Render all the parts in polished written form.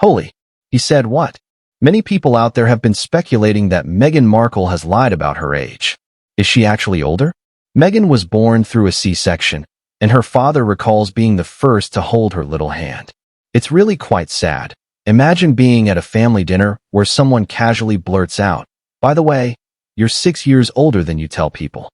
Holy. He said what? Many people out there have been speculating that Meghan Markle has lied about her age. Is she actually older? Meghan was born through a C-section, and her father recalls being the first to hold her little hand. It's really quite sad. Imagine being at a family dinner where someone casually blurts out, "By the way, you're 6 years older than you tell people."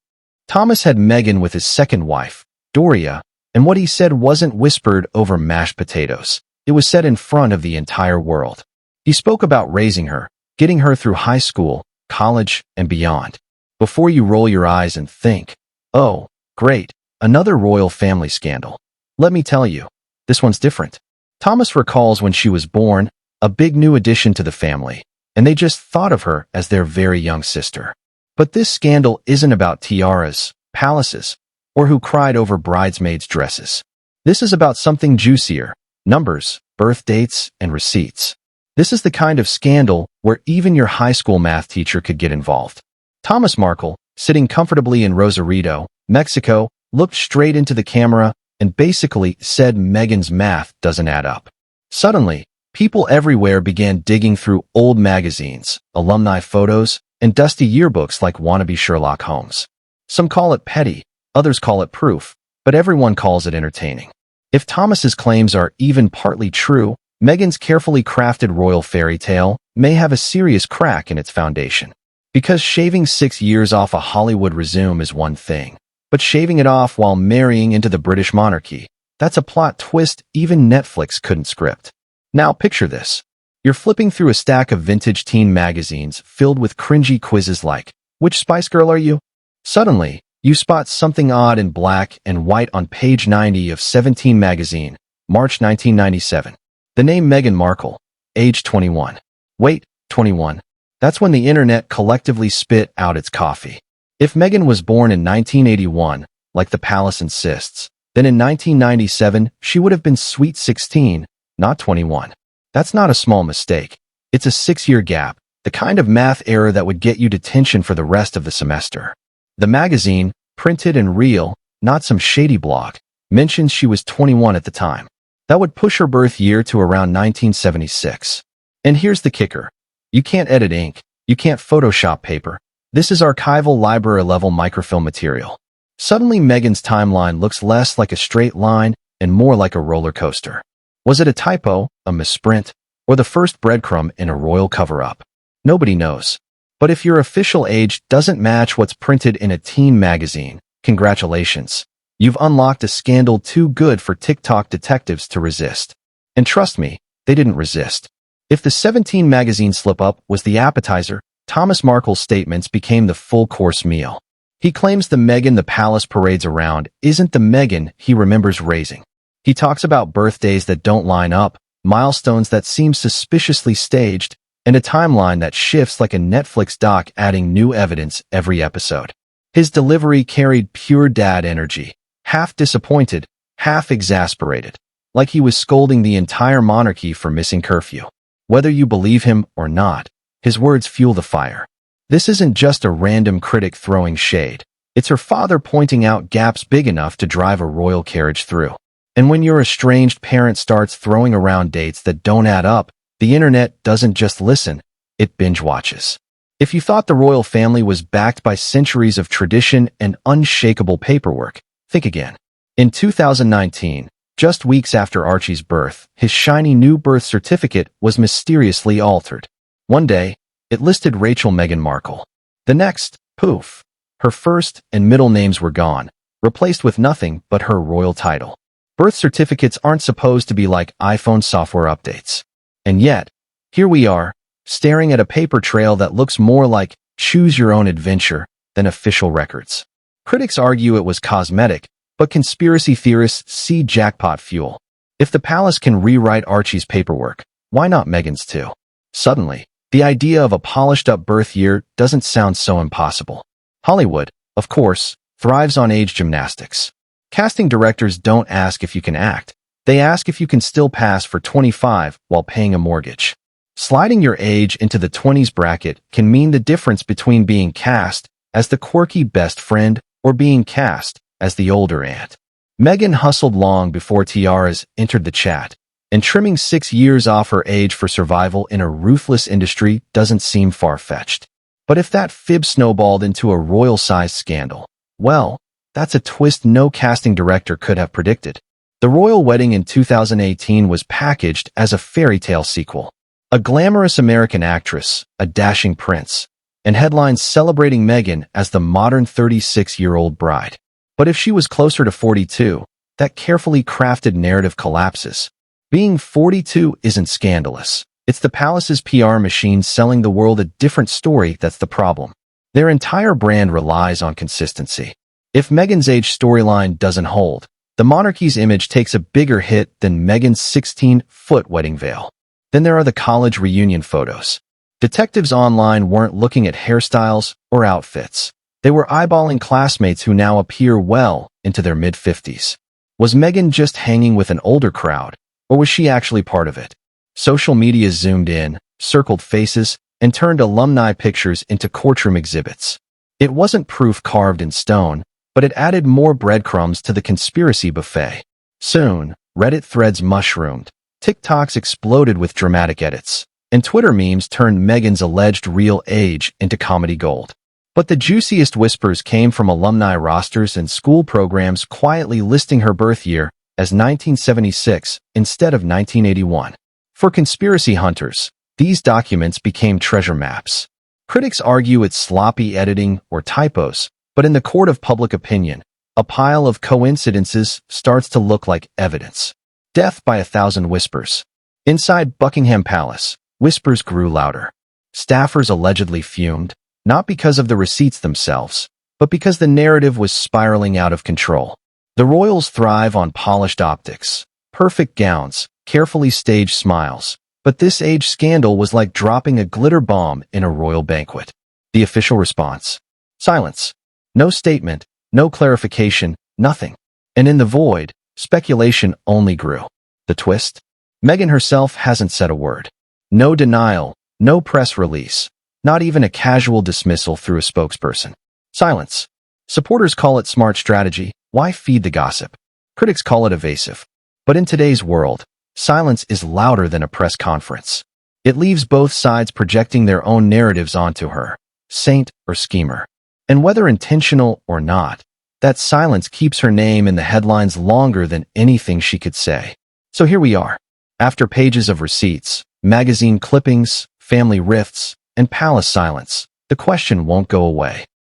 Thomas had Meghan with his second wife, Doria, and what he said wasn't whispered over mashed potatoes. It was said in front of the entire world. He spoke about raising her, getting her through high school, college, and beyond. Before you roll your eyes and think, "Oh, great, another royal family scandal," let me tell you, this one's different. Thomas recalls when she was born, a big new addition to the family, and they just thought of her as their very young sister. But this scandal isn't about tiaras, palaces, or who cried over bridesmaids' dresses. This is about something juicier: numbers, birth dates, and receipts. This is the kind of scandal where even your high school math teacher could get involved. Thomas Markle, sitting comfortably in Rosarito, Mexico, looked straight into the camera and basically said Meghan's math doesn't add up. Suddenly, people everywhere began digging through old magazines, alumni photos, and dusty yearbooks like wannabe Sherlock Holmes. Some call it petty, others call it proof, but everyone calls it entertaining. If Thomas's claims are even partly true, Meghan's carefully crafted royal fairy tale may have a serious crack in its foundation. Because shaving 6 years off a Hollywood resume is one thing, but shaving it off while marrying into the British monarchy, that's a plot twist even Netflix couldn't script. Now picture this. You're flipping through a stack of vintage teen magazines filled with cringy quizzes like, "Which Spice Girl are you?" Suddenly, you spot something odd in black and white on page 90 of 17 magazine, March 1997. The name Meghan Markle, age 21. Wait, 21. That's when the internet collectively spit out its coffee. If Meghan was born in 1981, like the palace insists, then in 1997 she would have been sweet 16, not 21. That's not a small mistake. It's a 6-year gap, the kind of math error that would get you detention for the rest of the semester. The magazine, printed and real, not some shady blog, mentions she was 21 at the time. That would push her birth year to around 1976. And here's the kicker. You can't edit ink. You can't Photoshop paper. This is archival library-level microfilm material. Suddenly, Meghan's timeline looks less like a straight line and more like a roller coaster. Was it a typo, a misprint, or the first breadcrumb in a royal cover-up? Nobody knows. But if your official age doesn't match what's printed in a teen magazine, congratulations. You've unlocked a scandal too good for TikTok detectives to resist. And trust me, they didn't resist. If the 17 magazine slip-up was the appetizer, Thomas Markle's statements became the full-course meal. He claims the Meghan the palace parades around isn't the Meghan he remembers raising. He talks about birthdays that don't line up, milestones that seem suspiciously staged, and a timeline that shifts like a Netflix doc adding new evidence every episode. His delivery carried pure dad energy, half disappointed, half exasperated, like he was scolding the entire monarchy for missing curfew. Whether you believe him or not, his words fuel the fire. This isn't just a random critic throwing shade. It's her father pointing out gaps big enough to drive a royal carriage through. And when your estranged parent starts throwing around dates that don't add up, the internet doesn't just listen, it binge-watches. If you thought the royal family was backed by centuries of tradition and unshakable paperwork, think again. In 2019, just weeks after Archie's birth, his shiny new birth certificate was mysteriously altered. One day, it listed Rachel Meghan Markle. The next, poof, her first and middle names were gone, replaced with nothing but her royal title. Birth certificates aren't supposed to be like iPhone software updates. And yet, here we are, staring at a paper trail that looks more like choose your own adventure than official records. Critics argue it was cosmetic, but conspiracy theorists see jackpot fuel. If the palace can rewrite Archie's paperwork, why not Meghan's too? Suddenly, the idea of a polished-up birth year doesn't sound so impossible. Hollywood, of course, thrives on age gymnastics. Casting directors don't ask if you can act. They ask if you can still pass for 25 while paying a mortgage. Sliding your age into the 20s bracket can mean the difference between being cast as the quirky best friend or being cast as the older aunt. Meghan hustled long before tiaras entered the chat. and trimming 6 years off her age for survival in a ruthless industry doesn't seem far-fetched. But if that fib snowballed into a royal-sized scandal, well, that's a twist no casting director could have predicted. The royal wedding in 2018 was packaged as a fairy tale sequel. A glamorous American actress, a dashing prince, and headlines celebrating Meghan as the modern 36-year-old bride. But if she was closer to 42, that carefully crafted narrative collapses. Being 42 isn't scandalous. It's the palace's PR machine selling the world a different story that's the problem. Their entire brand relies on consistency. If Meghan's age storyline doesn't hold, the monarchy's image takes a bigger hit than Meghan's 16-foot wedding veil. Then there are the college reunion photos. Detectives online weren't looking at hairstyles or outfits. They were eyeballing classmates who now appear well into their mid-50s. Was Meghan just hanging with an older crowd, or was she actually part of it? Social media zoomed in, circled faces, and turned alumni pictures into courtroom exhibits. It wasn't proof carved in stone, but it added more breadcrumbs to the conspiracy buffet. Soon, Reddit threads mushroomed, TikToks exploded with dramatic edits, and Twitter memes turned Meghan's alleged real age into comedy gold. But the juiciest whispers came from alumni rosters and school programs quietly listing her birth year as 1976 instead of 1981. For conspiracy hunters, these documents became treasure maps. Critics argue it's sloppy editing or typos, but in the court of public opinion, a pile of coincidences starts to look like evidence. Death by 1,000 whispers. Inside Buckingham Palace, whispers grew louder. Staffers allegedly fumed, not because of the receipts themselves, but because the narrative was spiraling out of control. The royals thrive on polished optics, perfect gowns, carefully staged smiles, but this age scandal was like dropping a glitter bomb in a royal banquet. The official response? Silence. No statement, no clarification, nothing. And in the void, speculation only grew. The twist? Meghan herself hasn't said a word. No denial, no press release, not even a casual dismissal through a spokesperson. Silence. Supporters call it smart strategy. Why feed the gossip? Critics call it evasive. But in today's world, silence is louder than a press conference. It leaves both sides projecting their own narratives onto her, saint or schemer. And whether intentional or not, that silence keeps her name in the headlines longer than anything she could say. So here we are. After pages of receipts, magazine clippings, family rifts, and palace silence, the question won't go away.